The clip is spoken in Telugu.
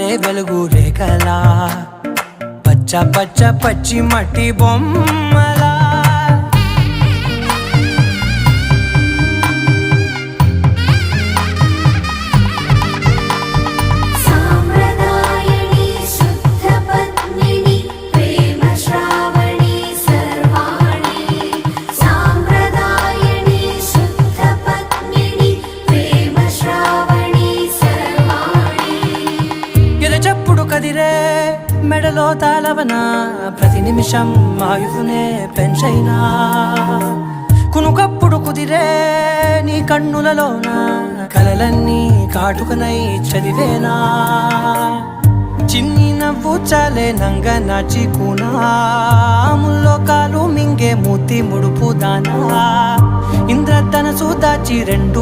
జారే వెలుగు రేఖలా పచ్చ పచ్చ పచ్చి మట్టి బొమ్మలా చెప్పుడు కదిరే మెడలో తాళవన ప్రతి నిమిషం ఆయుధునే పెంచైనా కునుకప్పుడు కుదిరే నీ కన్నులలోన కలలన్నీ కాటుకనై చదివేనా చిన్ని నవ్వు చాలే నంగ నాచి కూనాముల్లో కాలు మింగే మూతి ముడుపు దానా ఇంద్రధనసు దాచి రెండు